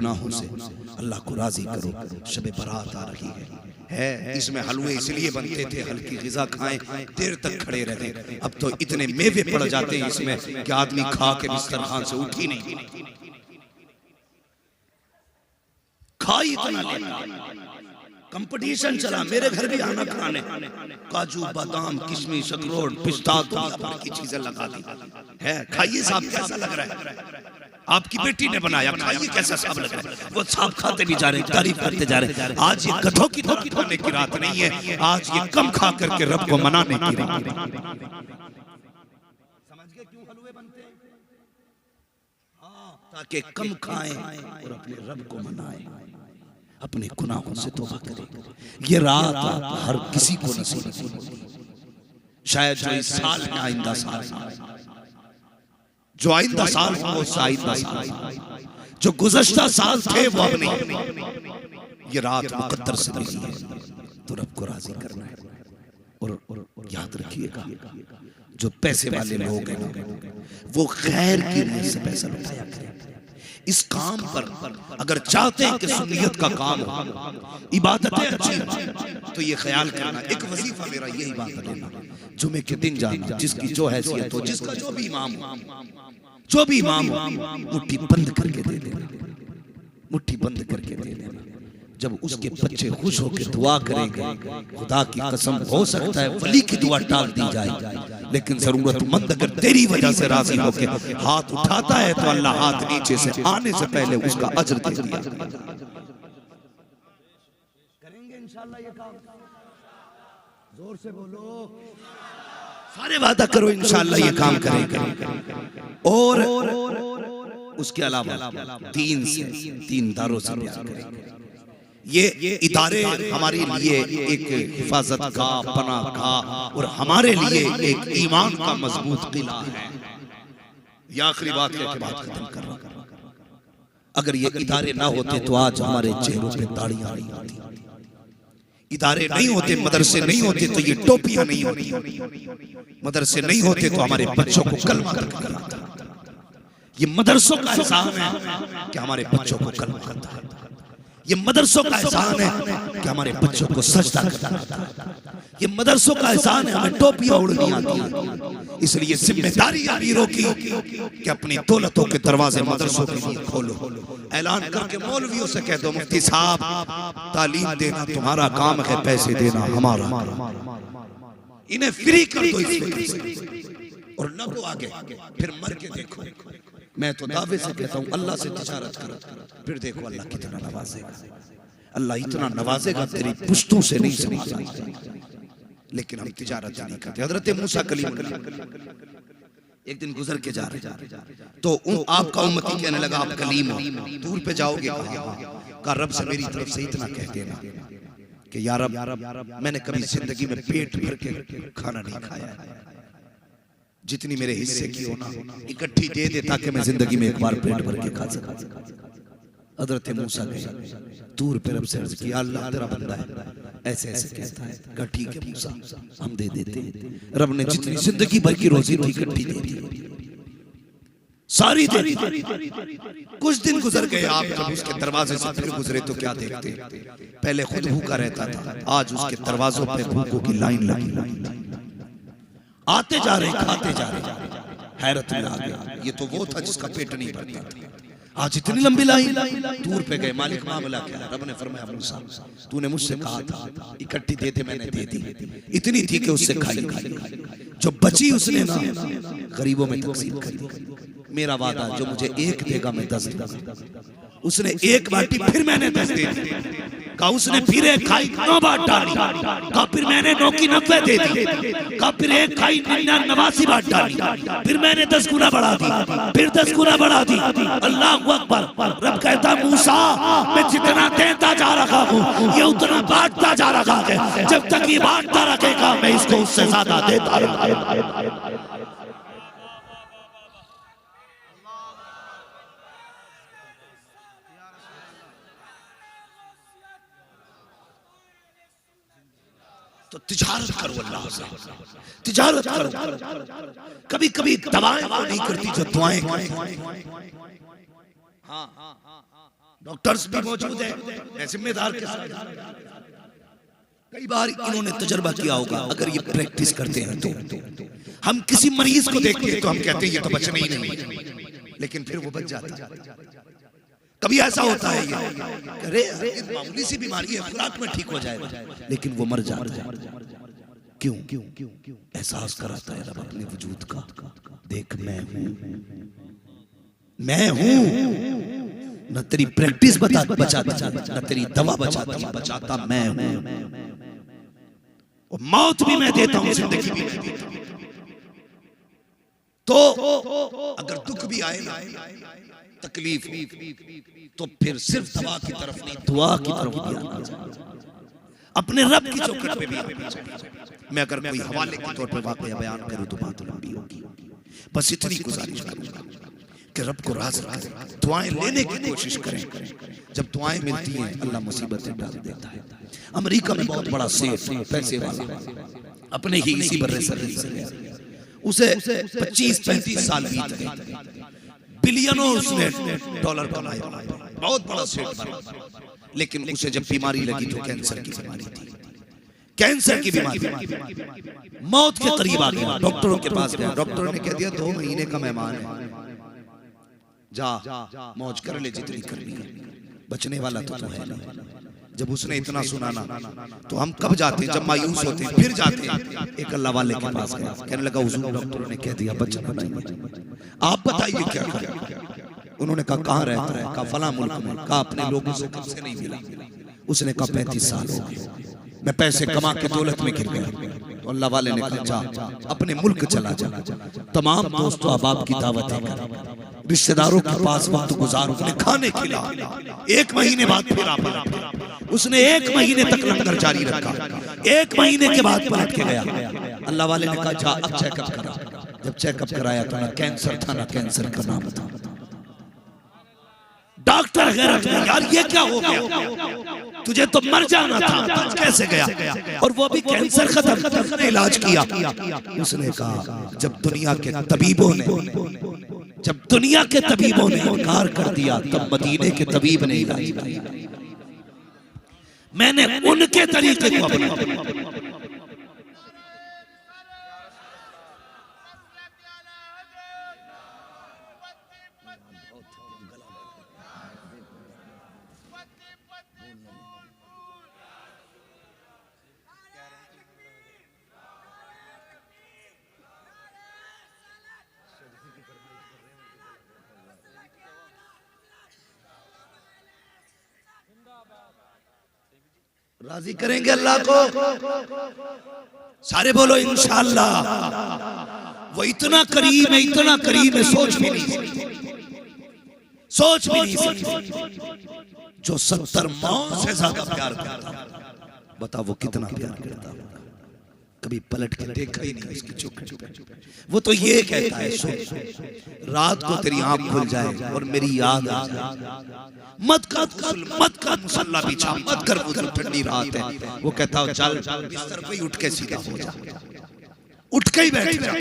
गुनाहों से अल्लाह को राजी करो। शब बारात आ रही है, इसमें हलवे इसलिए बनते थे हल्की ग़िज़ा खाएं, देर तक खड़े रहें। अब तो इतने मेवे पड़ जाते हैं इसमें कि आदमी खा के बिस्तरखान से उठ ही नहीं, खा इतना लेता। कंपटीशन चला, मेरे घर भी आना खाने, काजू बादाम किशमिश अखरोट पिस्ता दुनिया भर की चीजें लगा दी है। खाइए साहब कैसा लग रहा है, आपकी बेटी ने बनाया, खाइए कैसा साहब लग रहा है। वो साहब खाते भी जा रहे हैं, तारीफ करते जा रहे हैं। आज ये गधों की तरह खाने की रात नहीं है, आज ये कम खा करके रब को मनाने की रात। समझ गए क्यों हलवे बनते हैं? ताकि कम खाएं और अपने रब को मनाएं, अपने गुनाहों से तौबा करें। ये रात हर किसी को नसीब नहीं। शायद जो इस साल में आइंदा साल, जो आइंदा साल हो वो आइंदा साल, जो गुज़श्ता साल थे वो अब नहीं। ये रात मुकद्दर से मिली है तो रब को राजी करना है। और याद रखिएगा, जो पैसे वाले लोग हैं वो खैर की नीयत से पैसा लुटाया करें। इस काम पर अगर चाहते हैं कि सुन्नियत का काम हो, इबादतें अच्छी हो, तो ये ख्याल करना। एक वजीफा मेरा यही बात लेना, जुमे के दिन जाना, जिसकी जो हैसियत हो, जिसका जो भी इमाम हो, जो भी इमाम हो, मुट्ठी बंद करके दे देना, मुट्ठी बंद करके दे देना। जब उसके बच्चे खुश होकर दुआ करेंगे, खुदा की कसम हो सकता है वली की दुआ टाल दी जाए, लेकिन जरूरतमंद अगर तेरी वजह से राजी होकर हाथ उठाता है तो अल्लाह हाथ नीचे से आने से पहले उसका अजर दे दिया। करेंगे इंशाअल्लाह ये काम, जोर से बोलो, सारे वादा करो इंशाअल्लाह ये काम करेंगे। और उसके अलावा तीन दारों से प्यार करेंगे। ये इदारे हमारे लिए एक हिफाजत का, पनाह का और हमारे लिए एक ईमान का मजबूत किला है। ये आखिरी बात कहकर बात खत्म कर रहा हूं। अगर ये इदारे ना होते तो आज हमारे चेहरों पे दाढ़ियां नहीं होती, इदारे नहीं होते, मदरसे नहीं होते तो ये टोपियां नहीं होती, मदरसे नहीं होते तो हमारे बच्चों को कलमा करता। ये मदरसों का एहसान है कि हमारे बच्चों को कलमा करता है। ये मदरसों का एहसान है कि हमारे बच्चों को सजदा करता है। ये मदरसों का एहसान है हमें टोपियां उड़नी आती है। इसलिए जिम्मेदारी अमीरों की कि अपनी दौलतों के दरवाजे मदरसों के लिए खोलो। ऐलान करके मौलवियों से कह दो, मुफ्ती साहब तालीम देना तुम्हारा काम है, पैसे देना हमारा। इन्हें फ्री कर दो और न को आगे, फिर मर के देखो। मैं तो दावे से कहता हूँ अल्लाह से तिजारत करो, फिर देखो अल्लाह कितना नवाजेगा। अल्लाह इतना नवाजेगा तेरी पुश्तों से नहीं समझा, लेकिन हम तिजारत नहीं करते। हजरत मूसा कलीम एक दिन गुजर के जा रहे तो आपका उम्मती कहने लगा आप कलीम हो, दूर पे जाओगे? कहा रब से मेरी तरफ से इतना कह देना कि या रब मैंने कभी जिंदगी में पेट भर के खाना नहीं खाया, जितनी मेरे हिस्से की हो ना इकट्ठी दे दे ताकि मैं जिंदगी में एक बार पेट भर के खा सकूं। हजरत मूसा ने दूर पे रब से अर्ज किया, अल्लाह तेरा बंदा है, ऐसे ऐसे कहता है। कहा ठीक है मूसा हम दे देते हैं। रब ने जितनी जिंदगी भर की रोजी थी इकट्ठी दे दी, सारी दे दी। कुछ दिन गुजर गए, आप जब उसके दरवाजे से फिर गुजरे तो क्या देखते? पहले खुद भूखा रहता था, आज उसके दरवाजों पे भूखों की लाइन लगी, आते जा रहे खाते जा रहे। हैरत में आ गया, ये तो वो था जिसका पेट नहीं भरता था, आज इतनी लंबी लाइन। दूर पे गए, मालिक मामला क्या? रब ने फरमाया मूसा तूने मुझसे कहा था इकट्ठी दे दे, मैंने दे दी। इतनी थी कि उससे खाई, जो बची उसने ना गरीबों में तकसीम कर दी। मेरा वादा जो मुझे एक देगा मैं 10 दूंगा। उसने एक बाटी, फिर मैंने 10 दे दी। कहा उसने फिर एक खाई 9 बार डाली। कहा फिर मैंने 9 की 90 दे दी। कहा फिर एक खाई 89 बार डाली। फिर मैंने 10 गुना बढ़ा दी, फिर 10 गुना बढ़ा दी। अल्लाह अकबर। रब कहता मूसा मैं जितना देता जा रहा हूँ ये उतना बांटता जा रहा है, जब तक ये बांटता रखेगा मैं इसको उससे ज्यादा देता रहूंगा। तो तिजारत करो अल्लाह से, तिजारत करो। कभी कभी दवाएं नहीं करती जो दुआएं करती। हाँ डॉक्टर्स भी मौजूद हैं, मैं जिम्मेदार के साथ। कई बार इन्होंने तजर्बा किया होगा, अगर ये प्रैक्टिस करते हैं तो हम किसी मरीज को देखते हैं तो हम कहते हैं ये तो बचना ही नहीं, लेकिन फिर वो बच जाता है। कभी ऐसा होता है ये अरे मामूली सी बीमारी है, खुराक में ठीक हो जाएगा, लेकिन वो मर जाता है। क्यों? एहसास कराता है रब अपने वजूद का। देख मैं हूं, न तेरी प्रैक्टिस बचाता, न तेरी दवा बचाता मैं हूं। और मौत भी मैं देता हूं, जिंदगी भी मैं देता हूं। तो अगर दुख भी आए ना, तकलीफ तो फिर सिर्फ दवा की तरफ नहीं, दुआ की तरफ भी अपने रब की चौखट पे भी। मैं अगर कोई हवाले के तौर पे वाकया बयान करूं तो बात लंबी होगी, बस इतनी गुजारिश करूंगा कि रब को राज़ रखें, दुआएं लेने की कोशिश करें। जब दुआएं मिलती हैं अल्लाह मुसीबतें डाल देता है। अमेरिका में बहुत बड़ा सेठ, पैसे वाला, अपने ही इसी बर्रे सरहद से गया, उसे 25-35 साल बीत गए, बिलियनों उसने डॉलर कमाए, बहुत बड़ा सेठ बना, लेकिन उसे जब बीमारी लगी तो कैंसर की बीमारी थी। कैंसर की बीमारी, मौत के करीब आ गया, डॉक्टरों के पास गया, डॉक्टरों ने कह दिया 2 महीने का मेहमान है, जा मौज कर ले जितनी करनी है, बचने वाला तो है नहीं। जब उसने इतना सुना ना, तो हम कब जाते, जब मायूस होते फिर जाते। एक अल्लाह वाले के पास गया, कहने लगा हुजूर डॉक्टरों ने कह दिया बचना नहीं, आप बताइए क्या करें। उन्होंने कहा कहाँ रहता है, कहा फला मुल्क में, कहा अपने लोगों से कब से नहीं मिला। उसने कहा 35 साल हो गए, मैं पैसे कमा के दौलत में गिर गया। तो अल्लाह वाले ने कहा जा अपने मुल्क चला जा, तमाम दोस्तों अहबाब की दावतें कर, रिश्तेदारों के पास वक्त गुजार, उन्हें खाने खिला। 1 महीने बाद फिर आ पड़ा, उसने 1 महीने तक लंगर जारी रखा। 1 महीने के बाद पलट के गया। अल्लाह वाले ने कहा जा अब चेकअप करा। जब चेकअप कराया तो ना कैंसर था, ना कैंसर का नाम था। डॉक्टर हैरत में, यार ये क्या हो गया, तुझे तो मर जाना था, कैसे गया? और वो भी कैंसर खत्म, उसने इलाज किया। उसने कहा जब दुनिया के तबीबों ने इनकार कर दिया, तब मदीने के तबीब ने इलाज किया। मैंने उनके तरीके को अपनाया। राजी करेंगे अल्लाह को, सारे बोलो इंशाअल्लाह। वो इतना करीम है, इतना करीम है, सोच भी नहीं सकते। जो 70 मौत से ज्यादा प्यार करता, बताओ वो कितना प्यार करता। कभी पलट के देखा ही नहीं उसकी चौखट। वो तो ये कहता है सो रात को तेरी आंख खुल जाए और मेरी याद आ जाए, मत कर मुसल्ला बिछा, मत कर उधर ठंडी रात है। वो कहता है चल बिस्तर पे उठ के सीधा हो जा, उठ के ही बैठ जा।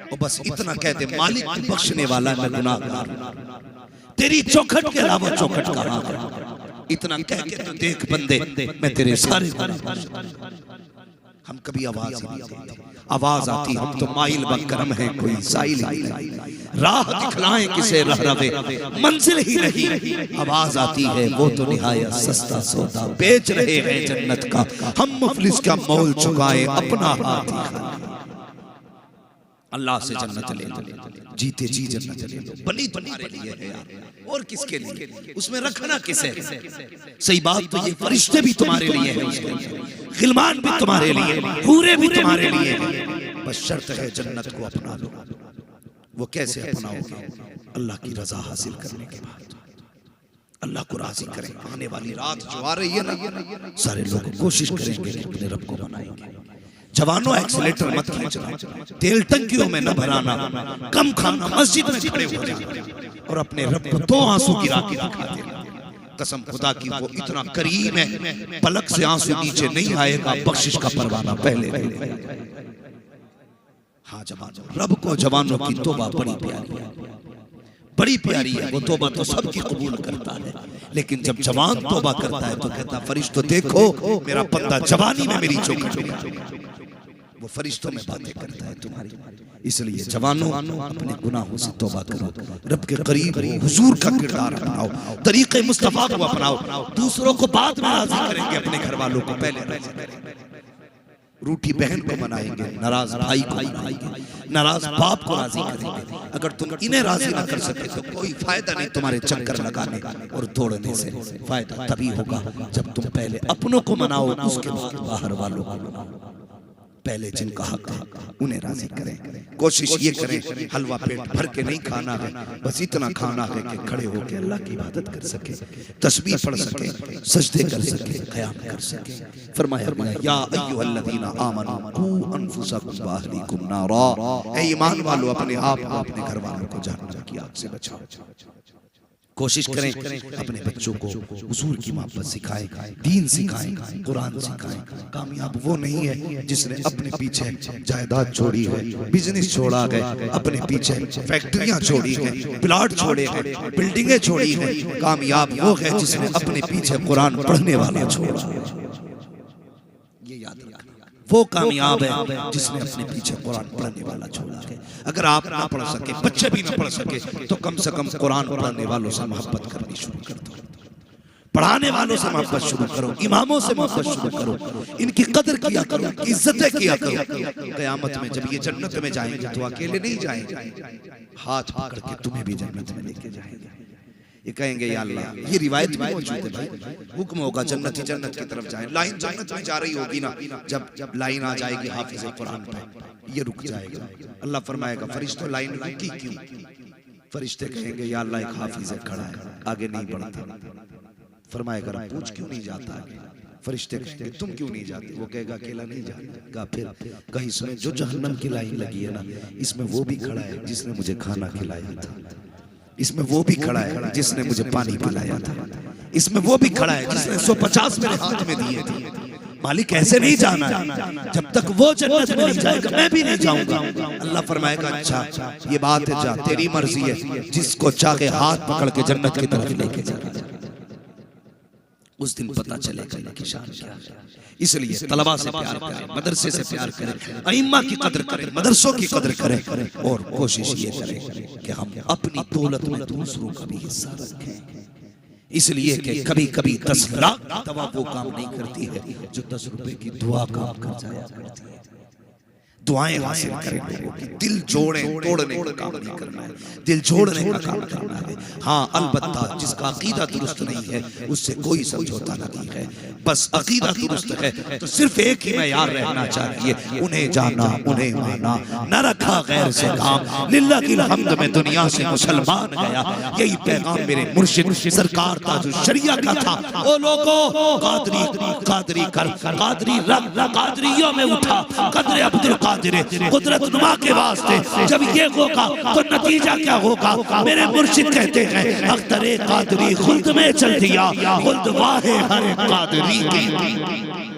और बस इतना कहते मालिक बख्शने वाला, मैं गुनाहगार, तेरी चौखट के अलावा चौखट कहां है। इतना कह के तो देख बंदे, मैं तेरे सारे हम कभी आवाज नहीं देते, आवाज आती हम तो माइल बकरम है, कोई साइल ही नहीं, राह दिखलाएं किसे रह रवे, मंजिल ही नहीं। आवाज आती है वो तो निहायत सस्ता सौदा, बेच रहे हैं जन्नत का, हम मुफलिस का मोल चुकाएं अपना हाथ। अल्लाह से जन्नत ले लो, जीते जी जन्नत ले लो। बनी तुम्हारे लिए है यार, और किसके लिए? उसमें रखना किसे? सही बात तो ये फरिश्ते भी तुम्हारे लिए हैं, गिलमान भी तुम्हारे लिए, पूरे भी तुम्हारे लिए, बस शर्त है जन्नत को अपना लो। वो कैसे अपनाओगे? अल्लाह की रजा हासिल करने के बाद, अल्लाह को राजी करें। आने वाली रात जो आ रही है ना, सारे लोग कोशिश करेंगे कि अपने रब को मनाएंगे। जवानों एक्सीलेटर मत खींचना, तेल टंकियों में न भराना, कम खाना, मस्जिद में खड़े हो जाना और अपने रब को 2 आंसू गिरा के दिखा देना। कसम खुदा की वो इतना करीम है, पलक से आंसू नीचे नहीं आएगा, बख्शिश का परवाना पहले। हाँ जवान, रब को जवानों की तौबा बड़ी प्यारी है, बड़ी प्यारी है वो तौबा तो सबकी कबूल करता है, लेकिन जब जवान तौबा करता है तो कहता फरिश्तों देखो मेरा बंदा जवानी में मेरी चौखट में वो फरिश्तों में बातें करता है तुम्हारी। इसलिए जवानों अपने गुनाहों से तौबा करो, रब के करीब हुजूर का किरदार अपनाओ, तरीक़े मुस्तफ़ा को अपनाओ। दूसरों को बाद में राज़ी करेंगे, अपने घर वालों को पहले राज़ी करेंगे। रूठी बहन को मनाएंगे, नाराज भाई को मनाएंगे, नाराज बाप को राजी करेंगे। अगर तुम इन्हें राजी ना कर सके तो कोई फायदा नहीं तुम्हारे चक्कर लगाने और दौड़ने से। फायदा तभी होगा जब तुम पहले अपनों को मनाओ, उसके बाद बाहर वालों को मनाओ। पहले जिनका हक है उन्हें राजी करें। कोशिश ये करें हलवा पेट भर के नहीं खाना है, बस इतना खाना है कि खड़े होकर अल्लाह की इबादत कर सके, तस्बीह पढ़ सके, सजदे कर सके, क़याम कर सके। फरमाया या अय्युहल्लज़ीना आमनू कू अनफुसकुम व अहलीकुम नारा, ऐ ईमान वालों अपने आप को अपने घर वालों को जहन्नम की आग से बचाओ। कोशिश करें अपने बच्चों को हुजूर की मोहब्बत सिखाएं, दीन सिखाएं, कुरान सिखाएं। कामयाब वो नहीं है जिसने अपने पीछे जायदाद छोड़ी है, बिजनेस छोड़ा है, अपने पीछे फैक्ट्रियां छोड़ी हैं, प्लाट छोड़े हैं, बिल्डिंगें छोड़ी हैं। कामयाब वो है जिसने अपने पीछे कुरान पढ़ने वाला छोड़ा। ये याद रखना, वो कामयाब है जिसने अपने पीछे कुरान पढ़ने वाला छोड़ा है। अगर आप ना पढ़ सके, बच्चे भी ना पढ़ सके, तो कम से कम कुरान पढ़ने वालों से मोहब्बत करनी शुरू कर दो, पढ़ाने वालों से मोहब्बत शुरू करो, इमामों से मोहब्बत शुरू करो, इनकी कदर किया करो, इज्जतें किया करो। क़यामत में जब ये जन्नत में जाएंगे तो अकेले नहीं जाएंगे, हाथ पकड़ के तुम्हें भी जन्नत में लेके जाएंगे। ये कहेंगे या अल्लाह, ये रिवायत भी मौजूद है भाई, हुक्म होगा जन्नत ही जन्नत की तरफ जाए। लाइन जन्नत में जा रही होगी ना, जब लाइन आ जाएगी हाफिज़ कुरान पे, ये रुक जाएगा। अल्लाह फरमाएगा फरिश्तों लाइन रुकी क्यों? फरिश्ते कहेंगे या अल्लाह एक हाफिज़ खड़ा है, आगे नहीं बढ़ता। फरमाएगा पूछ क्यों नहीं जाता आगे? फरिश्ते कहेंगे तुम क्यों नहीं जाते? वो कहेगा अकेला नहीं जाएगा। फिर कहीं इसमें जो जहन्नम की लाइन लगी है ना, इसमें वो भी खड़ा है जिसने मुझे खाना खिलाया था, इसमें वो भी खड़ा है जिसने मुझे पानी पिलाया था, इसमें वो भी खड़ा है जिसने 150 मेरे हाथ में दिए थे। मालिक ऐसे नहीं जाना है, जब तक वो जन्नत में नहीं जाएगा मैं भी नहीं जाऊंगा। अल्लाह फरमाएगा अच्छा ये बात है, जा तेरी मर्जी है, जिसको चाहे हाथ पकड़ के जन्नत की तरफ लेके जाएगा। उस दिन पता चलेगा इनकी शान क्या है। इसलिए तलबा से प्यार करें, मदरसे से प्यार करें, अइम्मा की कदर करें, मदरसों की कदर करें, और कोशिश ये करें कि हम अपनी दौलत में दूसरों का भी हिस्सा रखें। इसलिए कि कभी कभी 10 लाख दवा वो काम नहीं करती है जो 10 रुपए की दुआ काम कर जाया करती है। दुआएं हासिल करें लोगों की, दिल जोड़ें, तोड़ने का काम नहीं करना है, दिल जोड़ने का काम करना है। हाँ अलबत्ता जिसका अकीदा दुरुस्त नहीं है उससे कोई समझौता नहीं है, बस अकीदा दुरुस्त है तो सिर्फ एक ही मयार रहना चाहिए, उन्हें जाना उन्हें माना, न रखा गैर से काम। लिल्लाह की हम्द में दुनिया से मुसलमान गया, यही पैगाम मेरे मुर्शिद सरकार ताजु शरिया का था। ओ लोगों कादरी कादरी कर, कादरी रब कादरियों में उठा, कदर अब्दुल कुदरत नुमा के वास्ते जब ये होगा तो नतीजा क्या होगा? मेरे मुर्शिद कहते हैं अख्तरे कादरी खुद में चल दिया, खुद वाहे हर कादरी की।